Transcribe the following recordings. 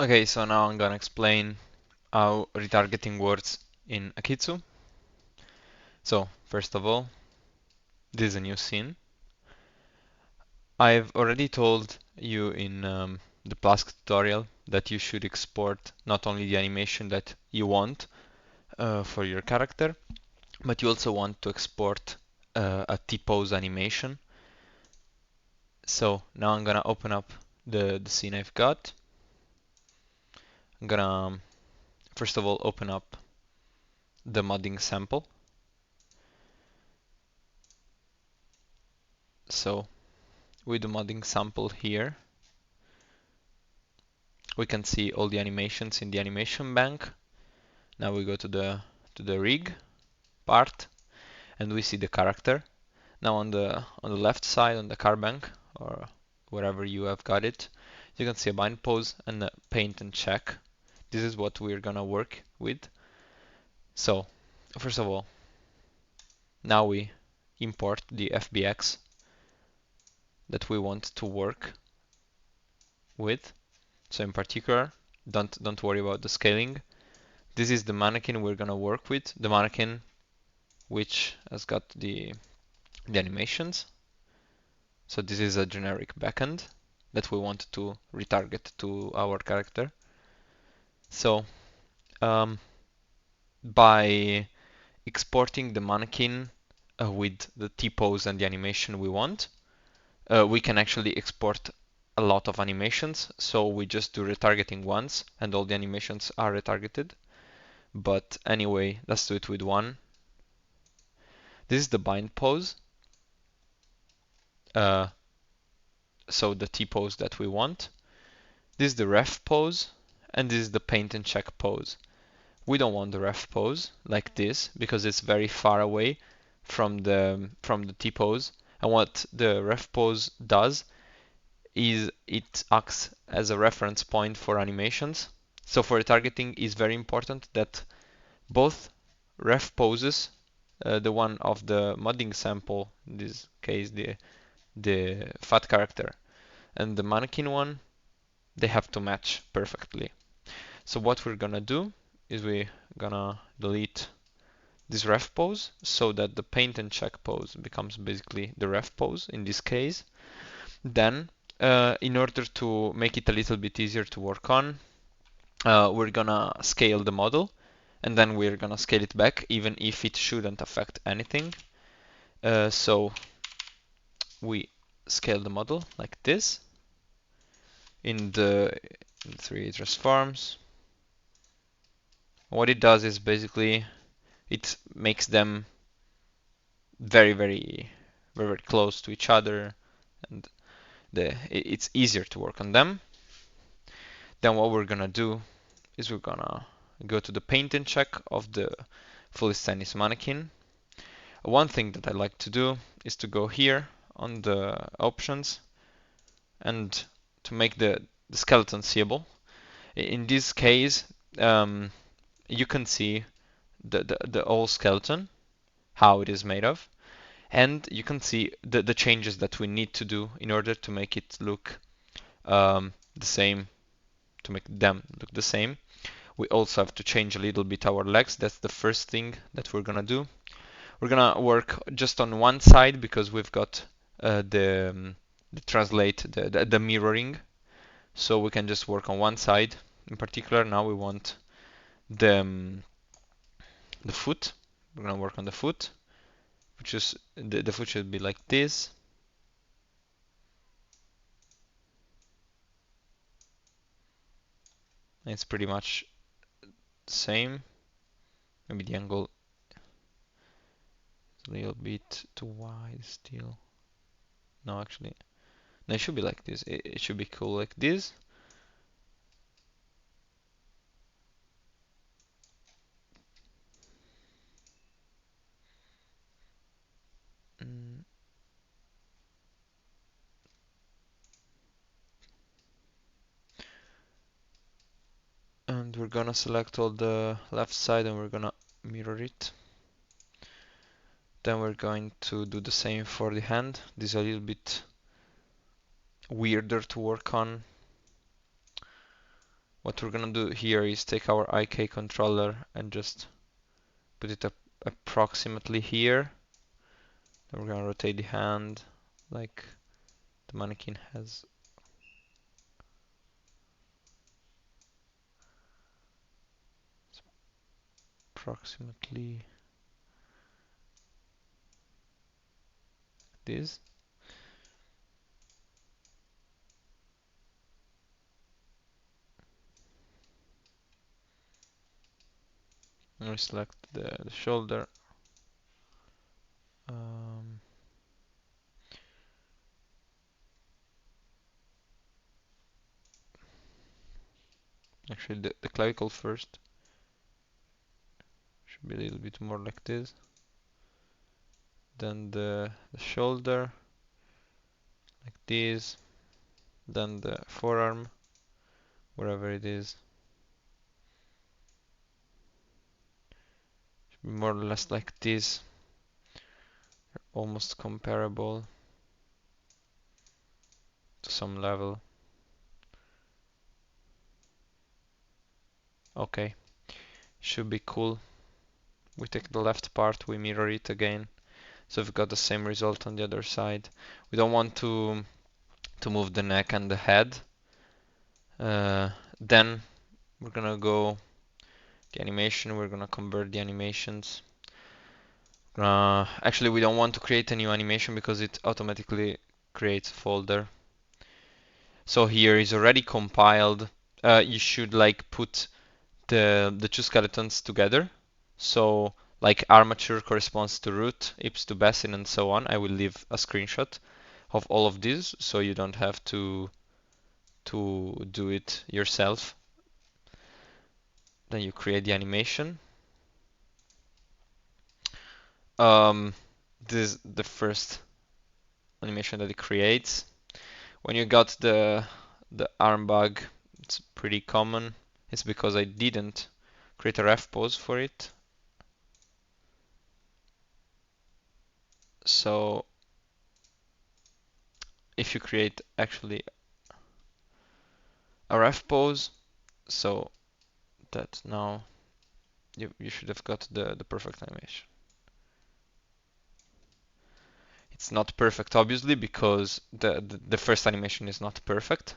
Okay, so now I'm gonna explain how retargeting works in Akeytsu. So, first of all, this is a new scene. I've already told you in the Plask tutorial that you should export not only the animation that you want for your character, but you also want to export a T-pose animation. So now I'm gonna open up the scene I've got. I'm gonna first of all open up the modding sample. So with the modding sample here, we can see all the animations in the animation bank. Now we go to the rig part and we see the character. Now on the left side on the car bank or wherever you have got it, you can see a bind pose and a paint and check. This is what we're gonna work with. So first of all, now we import the FBX that we want to work with. So in particular, don't worry about the scaling. This is the mannequin we're gonna work with, the mannequin which has got the animations. So this is a generic backend that we want to retarget to our character. So by exporting the mannequin with the T-pose and the animation we want, we can actually export a lot of animations. So we just do retargeting once and all the animations are retargeted. But anyway, let's do it with one. This is the bind pose. So the T-pose that we want. This is the ref pose, and this is the paint and check pose. We don't want the ref pose like this because it's very far away from the T-pose. And what the ref pose does is it acts as a reference point for animations. So for retargeting, it's very important that both ref poses, the one of the modding sample, in this case the fat character, and the mannequin one, they have to match perfectly. So what we're gonna do is we're gonna delete this ref pose so that the paint and check pose becomes basically the ref pose in this case. Then, in order to make it a little bit easier to work on, we're gonna scale the model and then we're gonna scale it back even if it shouldn't affect anything. So we scale the model like this in the 3D transforms. What it does is basically it makes them very close to each other, and it's easier to work on them. Then what we're gonna do is we're gonna go to the paint and check of the fully stainless mannequin. One thing that I like to do is to go here on the options and to make the skeleton seeable. In this case, you can see the whole skeleton, how it is made of, and you can see the changes that we need to do in order to make it look the same, to make them look the same. We also have to change a little bit our legs. That's the first thing that we're gonna do. We're gonna work just on one side because we've got the translate, the mirroring. So we can just work on one side. In particular, now we want the foot. We're gonna work on the foot, which is the foot should be like this. It's pretty much the same. Maybe the angle is a little bit too wide still. No, actually, no, it should be like this. It should be cool like this. Mm. And we're gonna select all the left side and we're gonna mirror it. Then we're going to do the same for the hand. This is a little bit weirder to work on. what we're gonna do here is take our IK controller and just put it up approximately here. Then we're gonna rotate the hand like the mannequin has. Approximately this. And we select the shoulder. Um, Actually, the clavicle first. Should be a little bit more like this. Then the shoulder, like this. Then the forearm, wherever it is. Should be more or less like this. Almost comparable to some level. Okay, should be cool. We take the left part, we mirror it again. So we've got the same result on the other side. We don't want to move the neck and the head. Then we're gonna go the animation. We're gonna convert the animations. Actually, we don't want to create a new animation because it automatically creates a folder. So here is already compiled. You should like put the two skeletons together. So like armature corresponds to root, hips to basin, and so on. I will leave a screenshot of all of these so you don't have to do it yourself. Then you create the animation. This is the first animation that it creates. When you got the arm bug, it's pretty common. It's because I didn't create a ref pose for it. So if you create actually a ref pose, so that now you should have got the perfect animation. It's not perfect obviously because the first animation is not perfect,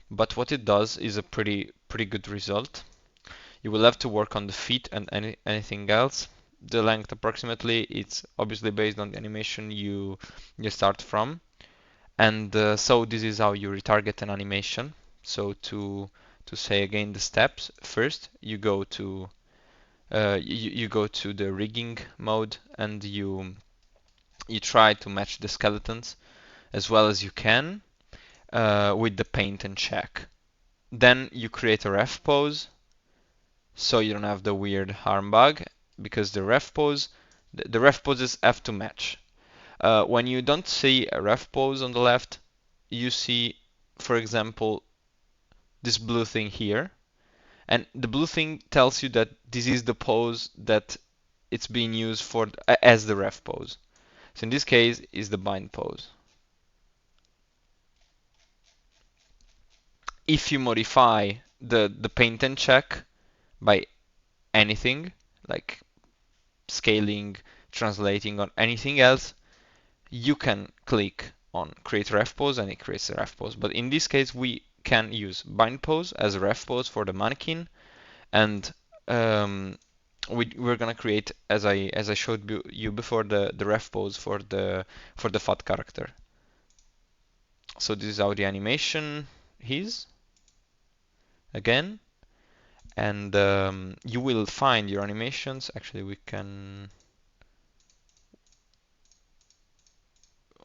but what it does is a pretty good result. You will have to work on the feet and anything else. The length approximately, it's obviously based on the animation you start from. And so this is how you retarget an animation. So to say again the steps, first you go to you go to the rigging mode and you try to match the skeletons as well as you can with the paint and check. Then you create a ref pose so you don't have the weird arm bug because the ref pose the ref poses have to match. When you don't see a ref pose on the left, you see, for example, this blue thing here, and the blue thing tells you that this is the pose that it's being used for as the ref pose. So in this case, is the bind pose. If you modify the paint and check by anything, like scaling, translating, or anything else, you can click on create ref pose and it creates a ref pose. But in this case, we can use bind pose as a ref pose for the mannequin, and we're gonna create, as I showed you before, the ref pose for the fat character. So this is how the animation is again, and you will find your animations. Actually, we can.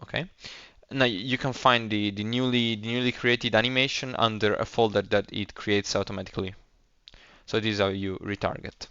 Okay. Now you can find the newly created animation under a folder that it creates automatically. So this is how you retarget.